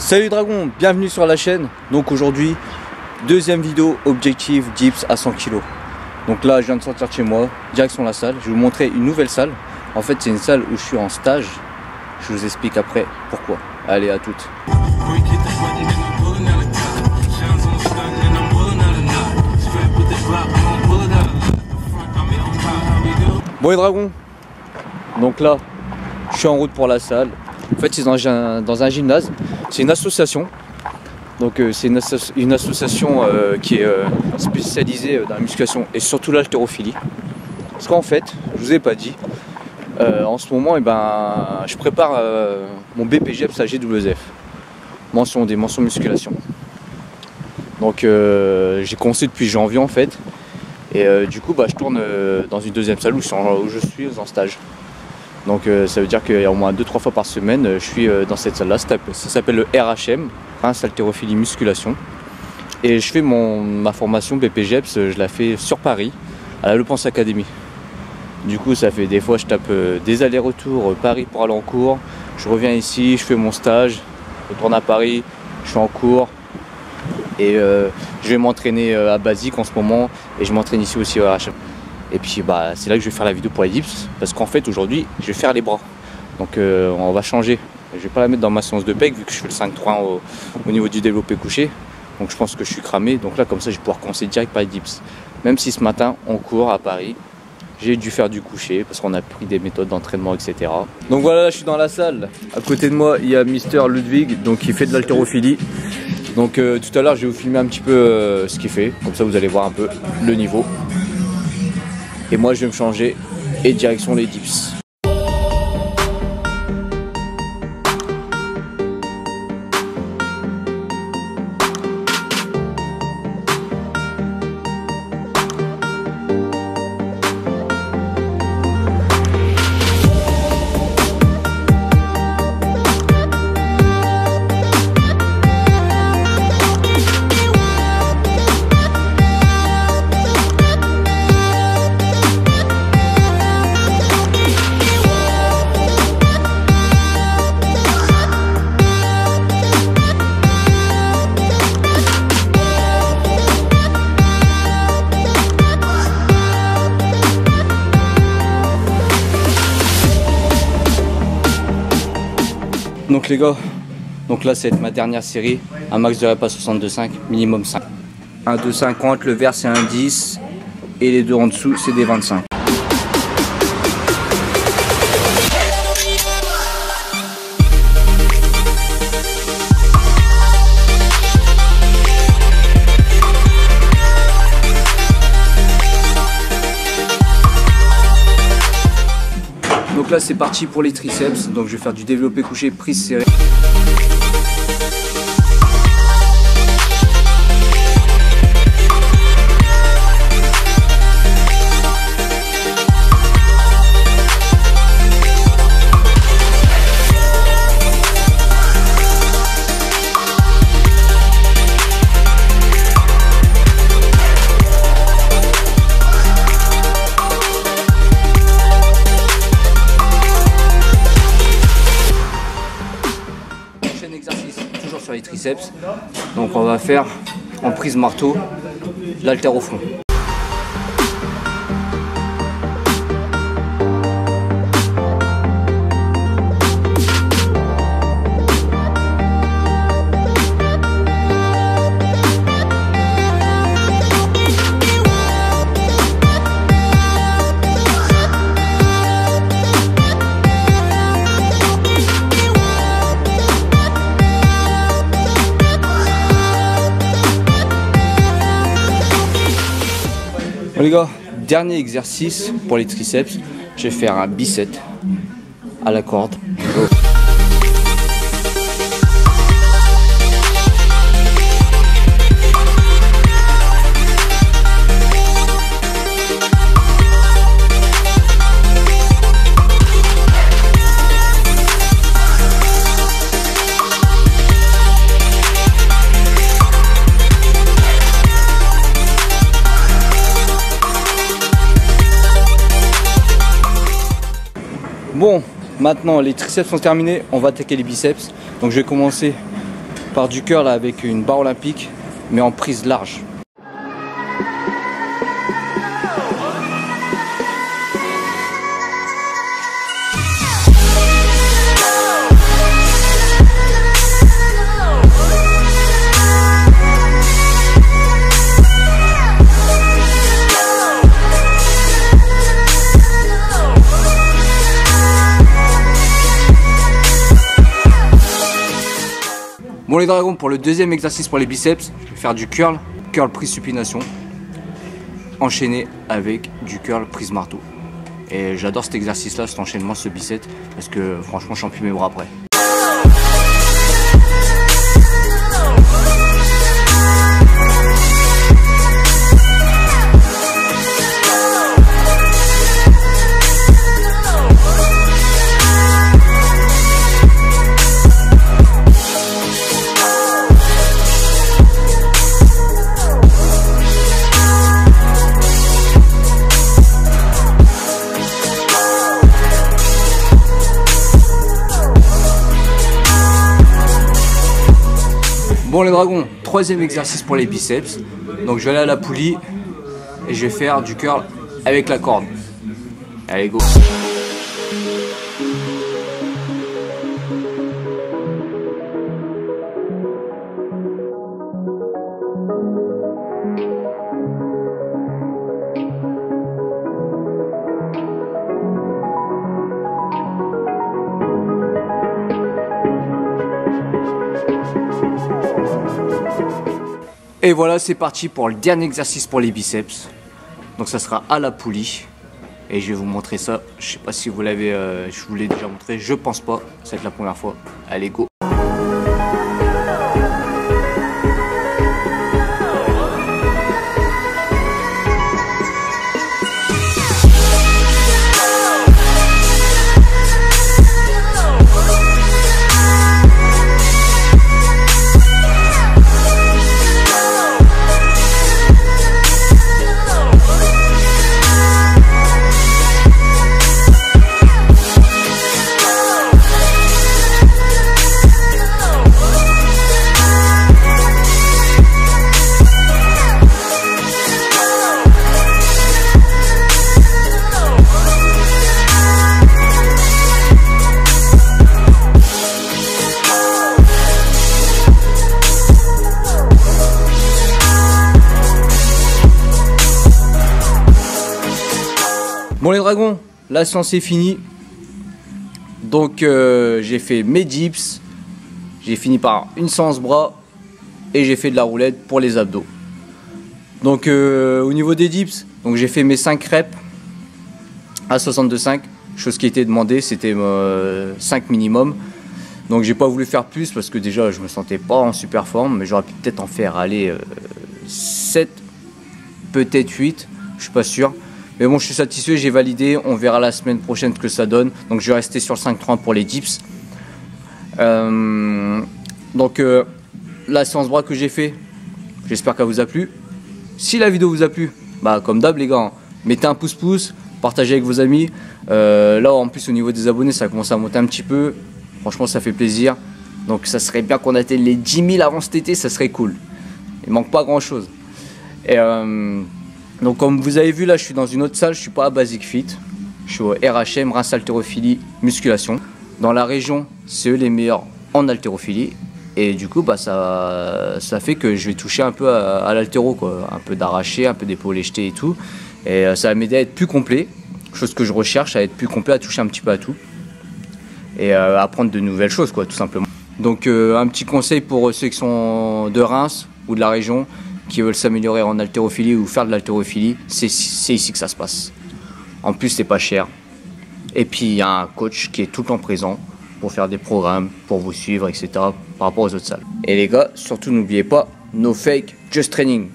Salut Dragon, bienvenue sur la chaîne. Donc aujourd'hui, deuxième vidéo objectif dips à 100 kg. Donc là je viens de sortir de chez moi, direction la salle. Je vais vous montrer une nouvelle salle. En fait c'est une salle où je suis en stage. Je vous explique après pourquoi. Allez, à toutes. Bon les dragons, donc là je suis en route pour la salle. En fait c'est dans un gymnase, c'est une association. Donc c'est une association qui est spécialisée dans la musculation et surtout l'haltérophilie. Parce qu'en fait, je vous ai pas dit, en ce moment je prépare mon BPGEPS à GWF, mention musculation. Donc j'ai commencé depuis janvier en fait. Et du coup je tourne dans une deuxième salle où je suis en stage. Donc ça veut dire qu'il y a au moins 2-3 fois par semaine je suis dans cette salle là. Ça s'appelle le RHM, haltérophilie musculation. Et je fais ma formation BPGEPS, je la fais sur Paris, à la Le Pense Academy. Du coup ça fait des fois je tape des allers-retours Paris pour aller en cours. Je reviens ici, je fais mon stage, je retourne à Paris, je suis en cours. Et je vais m'entraîner à Basique en ce moment et je m'entraîne ici aussi au RHM. Et puis c'est là que je vais faire la vidéo pour les dips parce qu'en fait aujourd'hui je vais faire les bras. Donc on va changer. Je vais pas la mettre dans ma séance de pec vu que je fais le 5-3 au niveau du développé couché. Donc je pense que je suis cramé. Donc là comme ça je vais pouvoir commencer direct par les dips. Même si ce matin on court à Paris, j'ai dû faire du couché parce qu'on a pris des méthodes d'entraînement, etc. Donc voilà, là, je suis dans la salle. À côté de moi il y a Mister Ludwig, donc qui fait de l'haltérophilie. Donc tout à l'heure je vais vous filmer un petit peu ce qu'il fait, comme ça vous allez voir un peu le niveau. Et moi je vais me changer et direction les dips. Donc les gars, donc là c'est ma dernière série, un max de rep à 62,5, minimum 5. Un 2,50, le vert c'est un 10 et les deux en dessous c'est des 25. Donc là c'est parti pour les triceps, donc je vais faire du développé couché, prise serrée. Exercice toujours sur les triceps, donc on va faire en prise marteau l'haltère au fond. Bon les gars, dernier exercice pour les triceps, je vais faire un bicep à la corde. Bon, maintenant les triceps sont terminés, on va attaquer les biceps. Donc je vais commencer pars du curl avec une barre olympique, mais en prise large. Bon les dragons, pour le deuxième exercice pour les biceps, je vais faire du curl prise supination, enchaîné avec du curl prise marteau. Et j'adore cet exercice là, cet enchaînement, ce bicep, parce que franchement je sens plus mes bras après. Bon les dragons, troisième exercice pour les biceps. Donc je vais aller à la poulie et je vais faire du curl avec la corde. Allez go. Et voilà, c'est parti pour le dernier exercice pour les biceps. Donc ça sera à la poulie. Et je vais vous montrer ça. Je sais pas si vous l'avez, je vous l'ai déjà montré. Je pense pas. Ça va être la première fois. Allez, go. Bon les dragons, la séance est finie. Donc j'ai fait mes dips, j'ai fini par une séance bras et j'ai fait de la roulette pour les abdos. Donc au niveau des dips, donc j'ai fait mes 5 reps à 62,5, chose qui était demandée, c'était 5 minimum. Donc j'ai pas voulu faire plus parce que déjà je me sentais pas en super forme, mais j'aurais pu peut-être en faire aller 7, peut-être 8, je suis pas sûr. Mais bon, je suis satisfait, j'ai validé, on verra la semaine prochaine ce que ça donne. Donc je vais rester sur le 5-30 pour les dips. Donc la séance bras que j'ai fait, j'espère qu'elle vous a plu. Si la vidéo vous a plu, bah comme d'hab les gars, mettez un pouce-pouce, partagez avec vos amis. Là en plus au niveau des abonnés, ça commence à monter un petit peu. Franchement ça fait plaisir. Donc ça serait bien qu'on atteigne les 10 000 avant cet été, ça serait cool. Il manque pas grand chose. Et donc comme vous avez vu là, je suis dans une autre salle, je suis pas à Basic Fit. Je suis au RHM, Reims Haltérophilie Musculation. Dans la région, c'est eux les meilleurs en haltérophilie. Et du coup, bah, ça fait que je vais toucher un peu à l'haltéro, quoi. Un peu d'arraché, un peu d'épaulé jeté et tout. Et ça va m'aider à être plus complet. Chose que je recherche, à être plus complet, à toucher un petit peu à tout. Et à apprendre de nouvelles choses, quoi, tout simplement. Donc un petit conseil pour ceux qui sont de Reims ou de la région, qui veulent s'améliorer en haltérophilie ou faire de l'haltérophilie, c'est ici que ça se passe. En plus, c'est pas cher. Et puis, il y a un coach qui est tout le temps présent pour faire des programmes, pour vous suivre, etc. par rapport aux autres salles. Et les gars, surtout n'oubliez pas, no fake, just training.